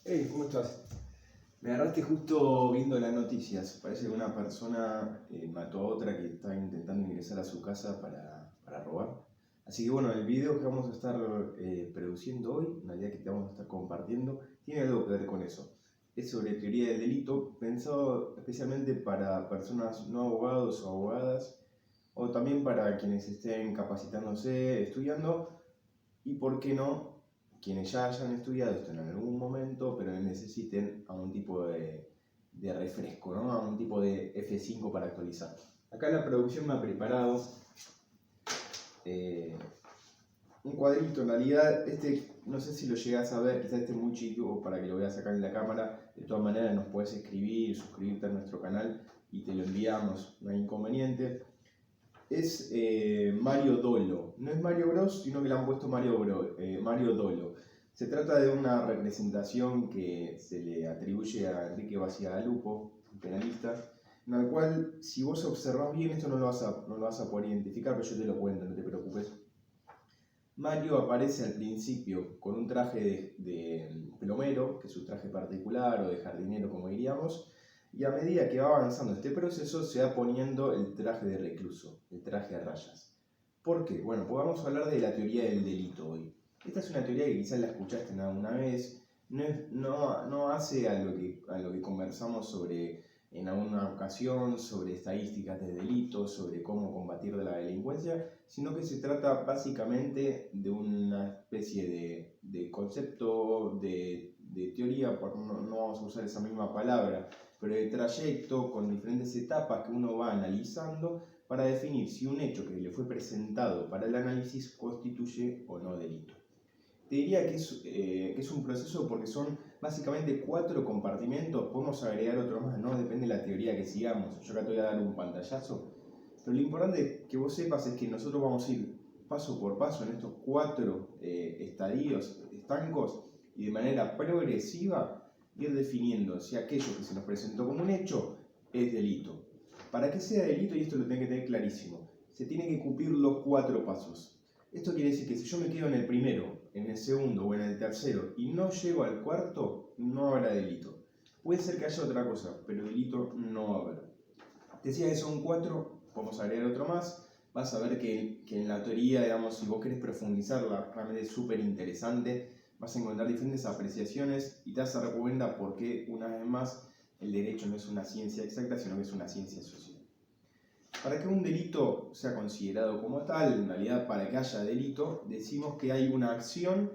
Hey, ¿cómo estás? Me agarraste justo viendo las noticias. Parece que una persona mató a otra que estaba intentando ingresar a su casa para robar. Así que bueno, el video que vamos a estar produciendo hoy, una idea que te vamos a estar compartiendo, tiene algo que ver con eso. Es sobre teoría del delito, pensado especialmente para personas no abogados o abogadas, o también para quienes estén capacitándose, estudiando, y por qué no, quienes ya hayan estudiado esto en algún momento, pero necesiten algún tipo de refresco, ¿no? Algún tipo de F5 para actualizar. Acá la producción me ha preparado un cuadrito. En realidad, no sé si lo llegas a ver, quizás esté muy chico para que lo veas acá en la cámara. De todas maneras, nos puedes escribir, suscribirte a nuestro canal y te lo enviamos, no hay inconveniente. Es Mario Dolo. No es Mario Bros, sino que le han puesto Mario Dolo. Se trata de una representación que se le atribuye a Enrique Bacigalupo, un penalista, en la cual, si vos observás bien, esto no lo vas a poder identificar, pero yo te lo cuento, no te preocupes. Mario aparece al principio con un traje de plomero, que es su traje particular, o de jardinero, como diríamos, y a medida que va avanzando este proceso se va poniendo el traje de recluso, el traje a rayas. ¿Por qué? Bueno, pues vamos a hablar de la teoría del delito hoy. Esta es una teoría que quizás la escuchaste alguna vez, no hace a lo que conversamos en alguna ocasión sobre estadísticas de delitos, sobre cómo combatir la delincuencia, sino que se trata básicamente de una especie de concepto, de teoría, no vamos a usar esa misma palabra, pero de trayecto con diferentes etapas que uno va analizando para definir si un hecho que le fue presentado para el análisis constituye o no delito. Te diría que es un proceso porque son básicamente 4 compartimentos, podemos agregar otro más, ¿no? Depende de la teoría que sigamos. Yo acá te voy a dar un pantallazo, pero lo importante que vos sepas es que nosotros vamos a ir paso por paso en estos 4 estadios, estancos, y de manera progresiva ir definiendo si aquello que se nos presentó como un hecho es delito. Para que sea delito, y esto lo tenés que tener clarísimo, se tienen que cumplir los 4 pasos. Esto quiere decir que si yo me quedo en el primero, en el segundo o en el tercero y no llego al cuarto, no habrá delito. Puede ser que haya otra cosa, pero delito no va a haber. Te decía que son 4, vamos a agregar otro más. Vas a ver que en la teoría, digamos, si vos querés profundizarla, realmente es súper interesante. Vas a encontrar diferentes apreciaciones y te vas a dar cuenta por qué, una vez más, el derecho no es una ciencia exacta, sino que es una ciencia social. Para que un delito sea considerado como tal, en realidad para que haya delito, decimos que hay una acción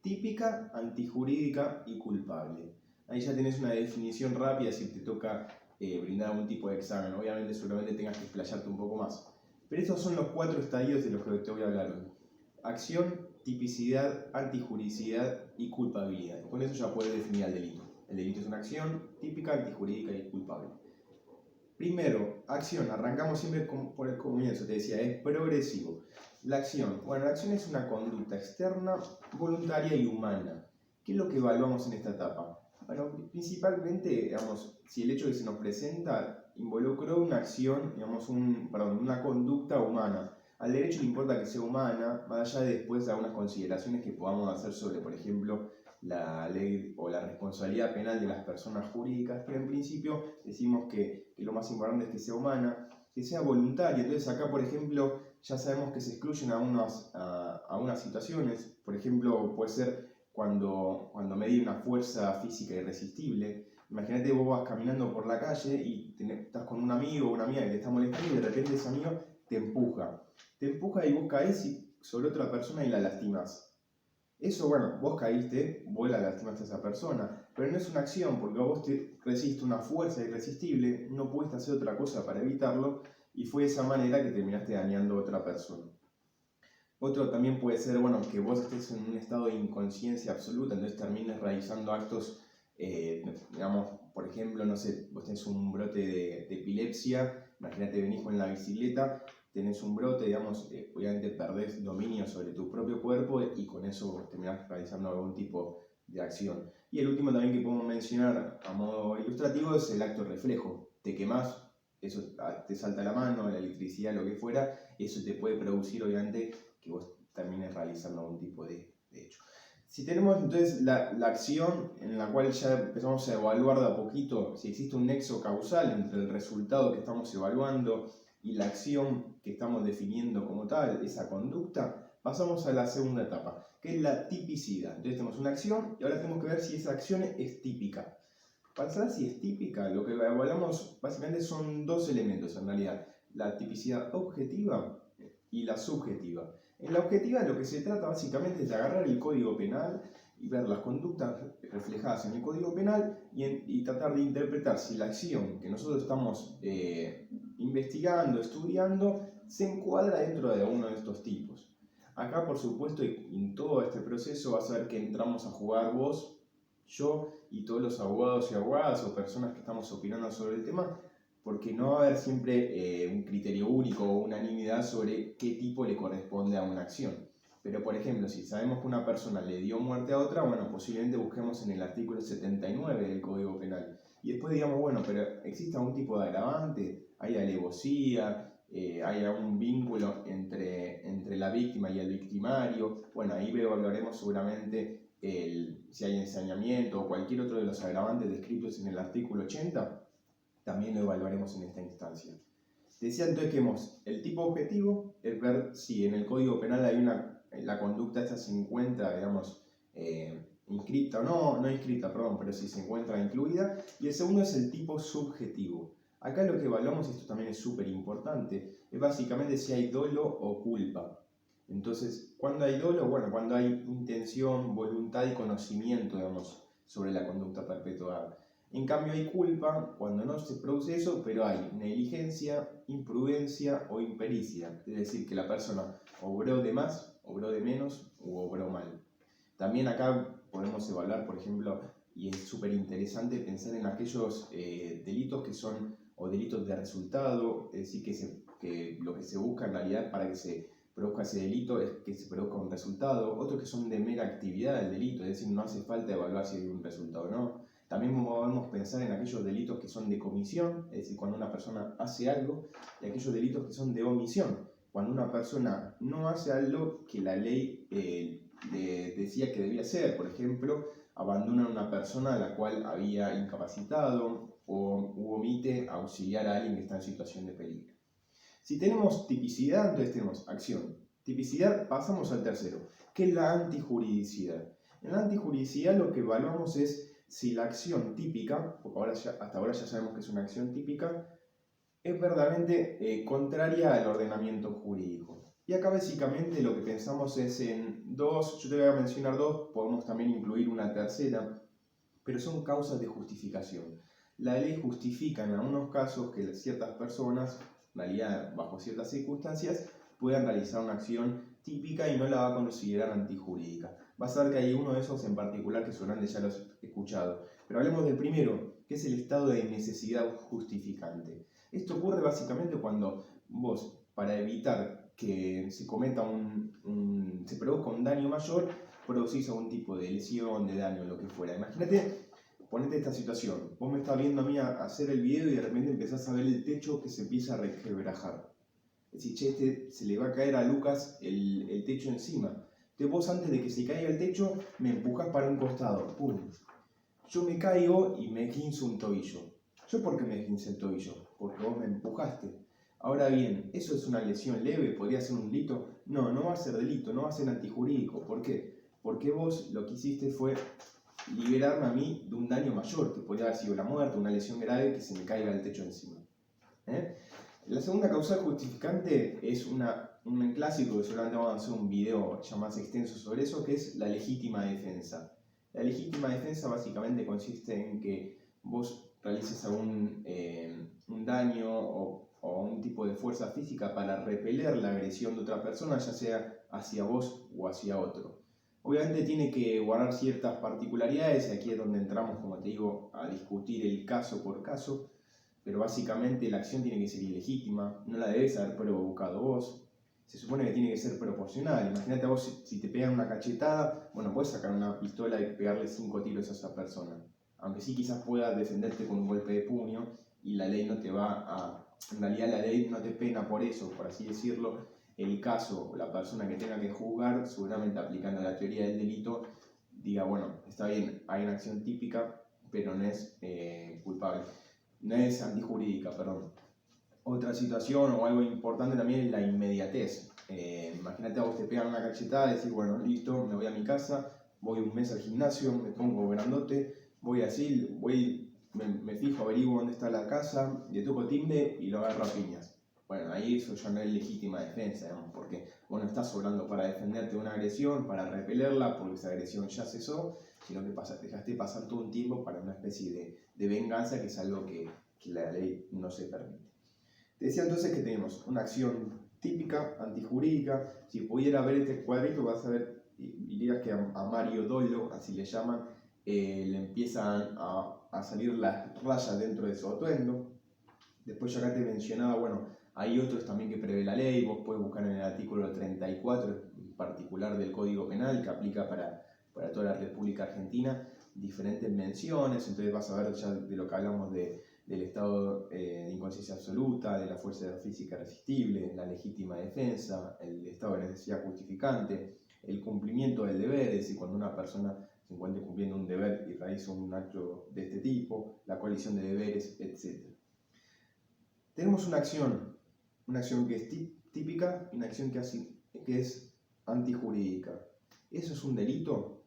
típica, antijurídica y culpable. Ahí ya tenés una definición rápida si te toca brindar algún tipo de examen. Obviamente seguramente tengas que explayarte un poco más. Pero estos son los 4 estadios de los que te voy a hablar hoy. Acción, tipicidad, antijuricidad y culpabilidad. Con eso ya puedes definir el delito. El delito es una acción típica, antijurídica y culpable. Primero, acción. Arrancamos siempre por el comienzo, te decía, es progresivo. La acción. Bueno, la acción es una conducta externa, voluntaria y humana. ¿Qué es lo que evaluamos en esta etapa? Bueno, principalmente, digamos, si el hecho que se nos presenta involucró una acción, digamos, una conducta humana. Al derecho le importa que sea humana, más allá de después de algunas consideraciones que podamos hacer sobre, por ejemplo, la ley o la responsabilidad penal de las personas jurídicas, pero en principio decimos que lo más importante es que sea humana, que sea voluntaria. Entonces acá, por ejemplo, ya sabemos que se excluyen algunas situaciones. Por ejemplo, puede ser cuando medí una fuerza física irresistible. Imagínate, vos vas caminando por la calle y estás con un amigo o una amiga que te está molestando y de repente ese amigo te empuja. Te empuja y vos caes sobre otra persona y la lastimas. Eso, bueno, vos caíste, vos la lastimaste a esa persona, pero no es una acción, porque a vos te resiste una fuerza irresistible, no pudiste hacer otra cosa para evitarlo, y fue de esa manera que terminaste dañando a otra persona. Otro también puede ser, bueno, que vos estés en un estado de inconsciencia absoluta, entonces termines realizando actos, digamos, por ejemplo, no sé, vos tenés un brote de epilepsia, imagínate venís con la bicicleta, tenés un brote, digamos, obviamente perdés dominio sobre tu propio cuerpo y con eso terminás realizando algún tipo de acción. Y el último también que podemos mencionar a modo ilustrativo es el acto reflejo. Te quemás, eso te salta la mano, la electricidad, lo que fuera, eso te puede producir obviamente que vos termines realizando algún tipo de hecho. Si tenemos entonces la acción en la cual ya empezamos a evaluar de a poquito si existe un nexo causal entre el resultado que estamos evaluando y la acción que estamos definiendo como tal, esa conducta, pasamos a la segunda etapa, que es la tipicidad. Entonces tenemos una acción y ahora tenemos que ver si esa acción es típica. Para saber si es típica, lo que evaluamos básicamente son dos elementos en realidad, la tipicidad objetiva y la subjetiva. En la objetiva lo que se trata básicamente es de agarrar el Código Penal y ver las conductas reflejadas en el Código Penal y tratar de interpretar si la acción que nosotros estamos investigando, estudiando, se encuadra dentro de uno de estos tipos. Acá, por supuesto, en todo este proceso vas a ver que entramos a jugar vos, yo y todos los abogados y abogadas o personas que estamos opinando sobre el tema, porque no va a haber siempre un criterio único o unanimidad sobre qué tipo le corresponde a una acción. Pero, por ejemplo, si sabemos que una persona le dio muerte a otra, bueno, posiblemente busquemos en el artículo 79 del Código Penal. Y después digamos, bueno, pero ¿existe algún tipo de agravante? ¿Hay alevosía? ¿Hay algún vínculo entre la víctima y el victimario? Bueno, ahí evaluaremos seguramente si hay ensañamiento o cualquier otro de los agravantes descritos en el artículo 80. También lo evaluaremos en esta instancia. Decía entonces que el tipo objetivo es ver si en el Código Penal hay la conducta esta se encuentra, digamos, inscrita o no inscrita, perdón, pero si se encuentra incluida. Y el segundo es el tipo subjetivo. Acá lo que evaluamos, y esto también es súper importante, es básicamente si hay dolo o culpa. Entonces, ¿cuándo hay dolo? Bueno, cuando hay intención, voluntad y conocimiento, digamos, sobre la conducta perpetuada. En cambio hay culpa cuando no se produce eso, pero hay negligencia, imprudencia o impericia. Es decir, que la persona obró de más, obró de menos o obró mal. También acá podemos evaluar, por ejemplo, y es súper interesante pensar en aquellos delitos que son o delitos de resultado, es decir, que lo que se busca en realidad para que se produzca ese delito es que se produzca un resultado, otros que son de mera actividad del delito, es decir, no hace falta evaluar si hay un resultado o no. También podemos pensar en aquellos delitos que son de comisión, es decir, cuando una persona hace algo, y aquellos delitos que son de omisión, cuando una persona no hace algo que la ley decía que debía hacer. Por ejemplo, abandona a una persona a la cual había incapacitado o omite auxiliar a alguien que está en situación de peligro. Si tenemos tipicidad, entonces tenemos acción. Tipicidad, pasamos al tercero, que es la antijuridicidad. En la antijuridicidad lo que evaluamos es si la acción típica, porque hasta ahora ya sabemos que es una acción típica, es verdaderamente contraria al ordenamiento jurídico. Y acá básicamente lo que pensamos es en dos, yo te voy a mencionar dos, podemos también incluir una tercera, pero son causas de justificación. La ley justifica en algunos casos que ciertas personas, en realidad bajo ciertas circunstancias, puedan realizar una acción típica y no la va a considerar antijurídica. Vas a ver que hay uno de esos en particular que seguramente ya lo has escuchado. Pero hablemos del primero, que es el estado de necesidad justificante. Esto ocurre básicamente cuando vos, para evitar que se cometa se produzca un daño mayor, producís algún tipo de lesión, de daño, lo que fuera. Imagínate, ponete esta situación. Vos me estás viendo a mí hacer el video y de repente empezás a ver el techo que se empieza a requebrajar. Es decir, che, se le va a caer a Lucas el techo encima. Entonces vos antes de que se caiga el techo, me empujás para un costado. ¡Pum! Yo me caigo y me esguinzo un tobillo. ¿Yo por qué me esguince el tobillo? Porque vos me empujaste. Ahora bien, ¿eso es una lesión leve? ¿Podría ser un delito? No, no va a ser delito, no va a ser antijurídico. ¿Por qué? Porque vos lo que hiciste fue liberarme a mí de un daño mayor, que podría haber sido la muerte, una lesión grave, que se me caiga el techo encima. La segunda causal justificante es un clásico que seguramente vamos a hacer un video ya más extenso sobre eso, que es la legítima defensa. La legítima defensa básicamente consiste en que vos realices un daño o un tipo de fuerza física para repeler la agresión de otra persona, ya sea hacia vos o hacia otro. Obviamente tiene que guardar ciertas particularidades, y aquí es donde entramos, como te digo, a discutir el caso por caso, pero básicamente la acción tiene que ser ilegítima, no la debes haber provocado vos, se supone que tiene que ser proporcional. Imagínate a vos, si te pegan una cachetada, bueno, puedes sacar una pistola y pegarle 5 tiros a esa persona, aunque sí quizás puedas defenderte con un golpe de puño y la ley no te va a... En realidad la ley no te pena por eso, por así decirlo. El caso o la persona que tenga que juzgar, seguramente aplicando la teoría del delito, diga, bueno, está bien, hay una acción típica, pero no es culpable, no es antijurídica, perdón. Otra situación o algo importante también es la inmediatez. Imagínate a vos te pegan una cachetada y decís, bueno, listo, me voy a mi casa, voy un mes al gimnasio, me pongo grandote, voy así, me fijo, averiguo dónde está la casa, le toco timbre y lo agarro a piñas. Bueno, ahí eso ya no es legítima defensa, digamos, porque vos no estás obrando para defenderte de una agresión, para repelerla, porque esa agresión ya cesó, sino que dejaste pasar todo un tiempo para una especie de venganza, que es algo que la ley no se permite. Te decía entonces que tenemos una acción típica, antijurídica. Si pudiera ver este cuadrito, vas a ver, dirías que a Mario Dolo, así le llaman, le empiezan a salir las rayas dentro de su atuendo. Después yo acá te mencionaba, bueno, hay otros también que prevé la ley. Vos podés buscar en el artículo 34 en particular del Código Penal, que aplica para toda la República Argentina, diferentes menciones. Entonces vas a ver ya de lo que hablamos del estado de inconsciencia absoluta, de la fuerza física irresistible, la legítima defensa, el estado de necesidad justificante, el cumplimiento del deber, es decir, cuando una persona se encuentre cumpliendo un deber y realiza un acto de este tipo, la colisión de deberes, etc. Tenemos una acción que es típica y una acción que es antijurídica. ¿Eso es un delito?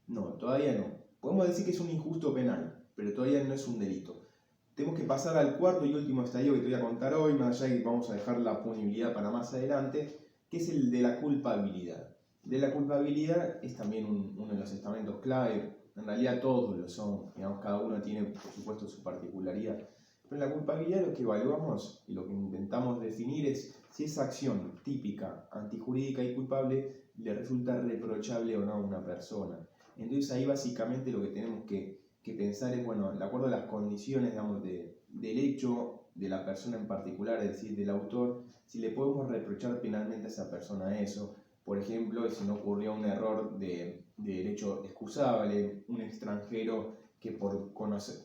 No, todavía no. Podemos decir que es un injusto penal, pero todavía no es un delito. Tenemos que pasar al cuarto y último estadio que te voy a contar hoy, más allá de que vamos a dejar la punibilidad para más adelante, que es el de la culpabilidad. De la culpabilidad es también uno de los estamentos clave, en realidad todos lo son, digamos, cada uno tiene por supuesto su particularidad, pero la culpabilidad lo que evaluamos y lo que intentamos definir es si esa acción típica, antijurídica y culpable le resulta reprochable o no a una persona. Entonces ahí básicamente lo que tenemos que pensar es, bueno, de acuerdo a las condiciones, digamos, del hecho, de la persona en particular, es decir, del autor, si le podemos reprochar penalmente a esa persona eso. Por ejemplo, si no ocurrió un error de derecho excusable, un extranjero que por conocer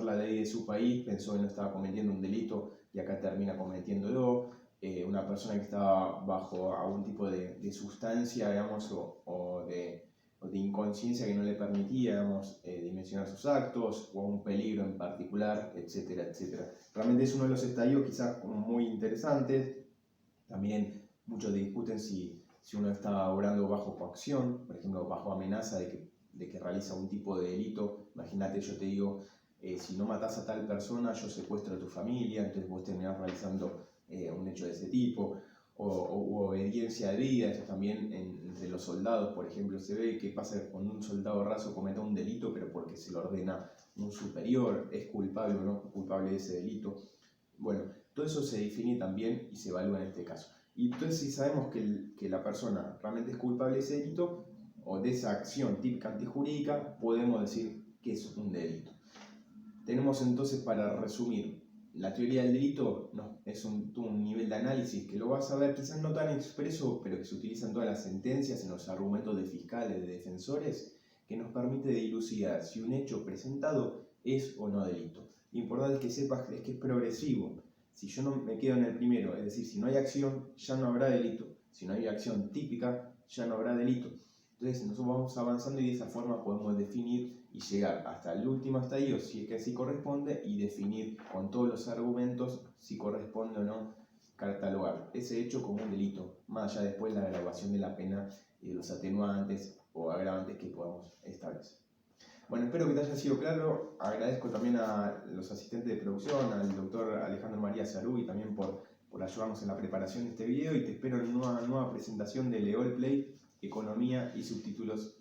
la ley de su país pensó que no estaba cometiendo un delito y acá termina cometiéndolo, una persona que estaba bajo algún tipo de sustancia, digamos, o de inconsciencia que no le permitía, digamos, dimensionar sus actos, o un peligro en particular, etcétera, etcétera. Realmente es uno de los estadios quizás muy interesantes. También muchos discuten si uno está obrando bajo coacción, por ejemplo, bajo amenaza de que realiza un tipo de delito. Imagínate, yo te digo, si no matas a tal persona, yo secuestro a tu familia, entonces vos terminás realizando un hecho de ese tipo. O obediencia debida, eso también entre los soldados, por ejemplo, se ve que pasa cuando un soldado raso comete un delito, pero porque se lo ordena un superior, es culpable o no culpable de ese delito. Bueno, todo eso se define también y se evalúa en este caso. Y entonces si sabemos que la persona realmente es culpable de ese delito o de esa acción típica antijurídica, podemos decir que es un delito. Tenemos entonces, para resumir, la teoría del delito es un nivel de análisis que lo vas a ver quizás no tan expreso, pero que se utiliza en todas las sentencias, en los argumentos de fiscales, de defensores, que nos permite dilucidar si un hecho presentado es o no delito. Lo importante es que sepas que es progresivo. Si yo no me quedo en el primero, es decir, si no hay acción, ya no habrá delito. Si no hay acción típica, ya no habrá delito. Entonces nosotros vamos avanzando y de esa forma podemos definir y llegar hasta el último estadio, si es que así corresponde, y definir con todos los argumentos si corresponde o no catalogar ese hecho como un delito, más allá después de la graduación de la pena y de los atenuantes o agravantes que podamos establecer. Bueno, espero que te haya sido claro. Agradezco también a los asistentes de producción, al doctor Alejandro María Sarú, también por ayudarnos en la preparación de este video, y te espero en una nueva presentación de Leol Play, Economía y Subtítulos